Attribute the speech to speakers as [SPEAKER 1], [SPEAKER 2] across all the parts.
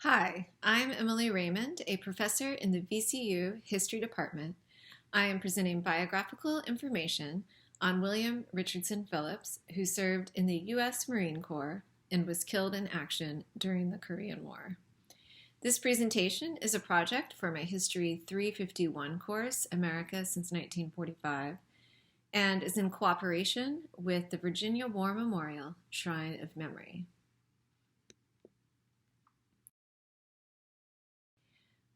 [SPEAKER 1] Hi, I'm Emilie Raymond, a professor in the VCU History Department. I am presenting biographical information on William Richardson Phillips, who served in the U.S. Marine Corps and was killed in action during the Korean War. This presentation is a project for my History 351 course, America since 1945, and is in cooperation with the Virginia War Memorial Shrine of Memory.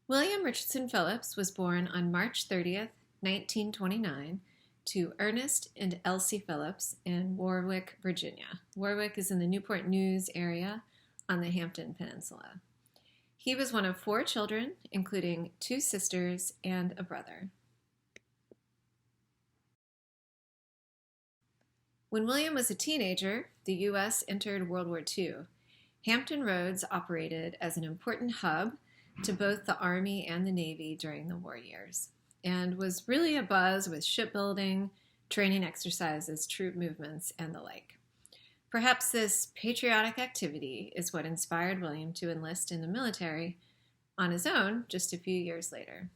[SPEAKER 1] William Richardson Phillips was born on March 30th, 1929, to Ernest and Elsie Phillips in Warwick, Virginia. Warwick is in the Newport News area on the Hampton Peninsula. He was one of 4 children, including 2 sisters and a brother. When William was a teenager, the U.S. entered World War II. Hampton Roads operated as an important hub to both the Army and the Navy during the war years, and was really abuzz with shipbuilding, training exercises, troop movements, and the like. Perhaps this patriotic activity is what inspired William to enlist in the military on his own just a few years later.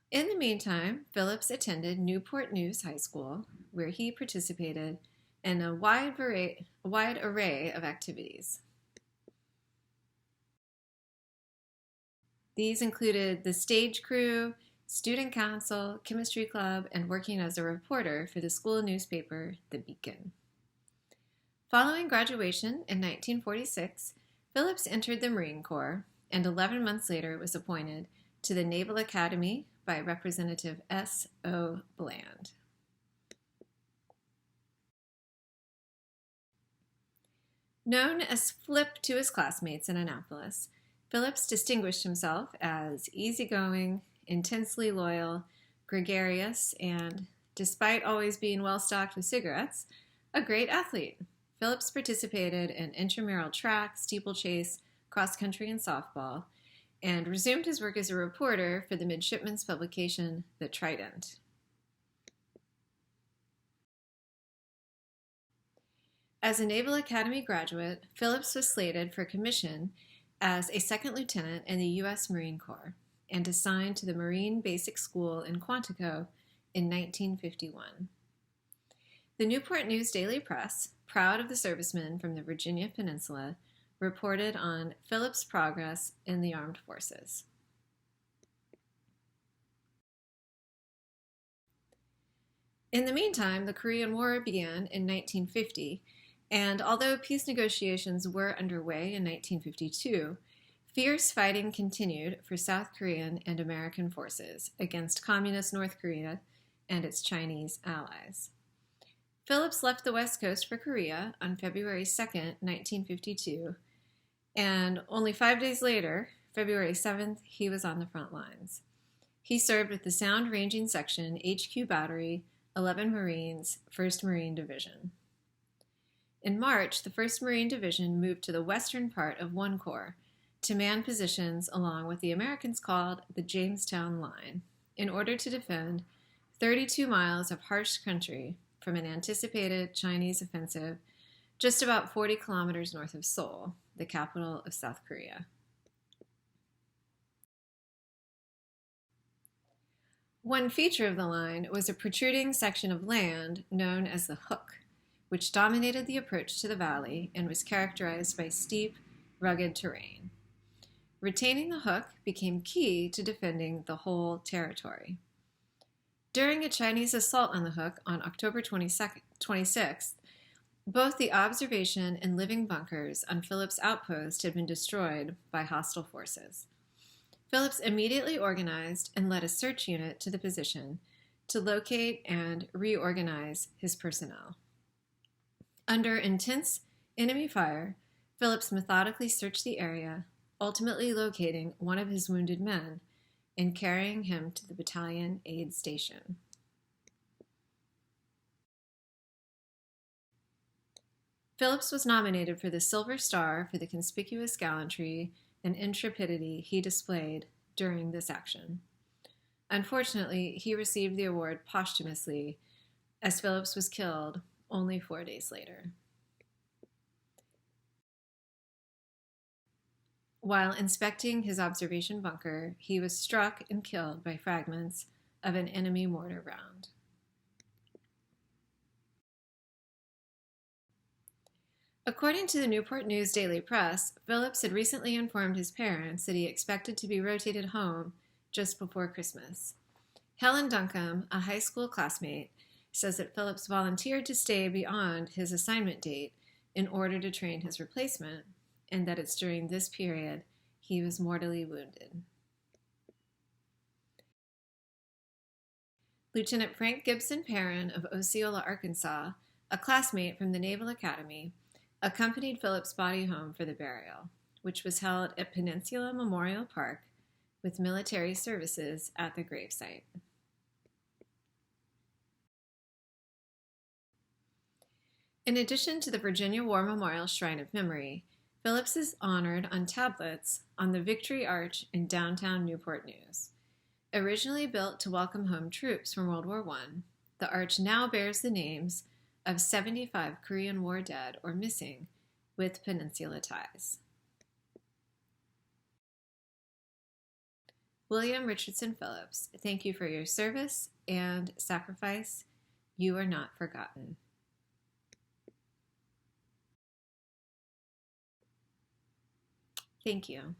[SPEAKER 1] In the meantime, Phillips attended Newport News High School, where he participated in a wide array of activities. These included the stage crew, student council, chemistry club, and working as a reporter for the school newspaper, The Beacon. Following graduation in 1946, Phillips entered the Marine Corps and 11 months later was appointed to the Naval Academy by Representative S. O. Bland. Known as Flip to his classmates in Annapolis, Phillips distinguished himself as easygoing, intensely loyal, gregarious, and, despite always being well stocked with cigarettes, a great athlete. Phillips participated in intramural track, steeplechase, cross-country, and softball, and resumed his work as a reporter for the midshipmen's publication, The Trident. As a Naval Academy graduate, Phillips was slated for commission as a second lieutenant in the U.S. Marine Corps and assigned to the Marine Basic School in Quantico in 1951. The Newport News Daily Press, proud of the servicemen from the Virginia Peninsula, reported on Phillips' progress in the armed forces. In the meantime, the Korean War began in 1950, and although peace negotiations were underway in 1952, fierce fighting continued for South Korean and American forces against Communist North Korea and its Chinese allies. Phillips left the West Coast for Korea on February 2, 1952, and only 5 days later, February 7th, he was on the front lines. He served with the Sound Ranging Section, HQ Battery, 11 Marines, 1st Marine Division. In March, the 1st Marine Division moved to the western part of One Corps to man positions along what the Americans called the Jamestown Line in order to defend 32 miles of harsh country from an anticipated Chinese offensive just about 40 kilometers north of Seoul, the capital of South Korea. One feature of the line was a protruding section of land known as the Hook, which dominated the approach to the valley and was characterized by steep, rugged terrain. Retaining the Hook became key to defending the whole territory. During a Chinese assault on the Hook on October 26th, both the observation and living bunkers on Phillips' outpost had been destroyed by hostile forces. Phillips immediately organized and led a search unit to the position to locate and reorganize his personnel. Under intense enemy fire, Phillips methodically searched the area, ultimately locating one of his wounded men and carrying him to the battalion aid station. Phillips was nominated for the Silver Star for the conspicuous gallantry and intrepidity he displayed during this action. Unfortunately, he received the award posthumously, as Phillips was killed only 4 days later. While inspecting his observation bunker, he was struck and killed by fragments of an enemy mortar round. According to the Newport News Daily Press, Phillips had recently informed his parents that he expected to be rotated home just before Christmas. Helen Duncombe, a high school classmate, says that Phillips volunteered to stay beyond his assignment date in order to train his replacement, and that it's during this period he was mortally wounded. Lieutenant Frank Gibson Perrin of Osceola, Arkansas, a classmate from the Naval Academy, accompanied Phillips' body home for the burial, which was held at Peninsula Memorial Park with military services at the gravesite. In addition to the Virginia War Memorial Shrine of Memory, Phillips is honored on tablets on the Victory Arch in downtown Newport News. Originally built to welcome home troops from World War I, the arch now bears the names of 75 Korean War dead or missing with Peninsula ties. William Richardson Phillips, thank you for your service and sacrifice. You are not forgotten. Thank you.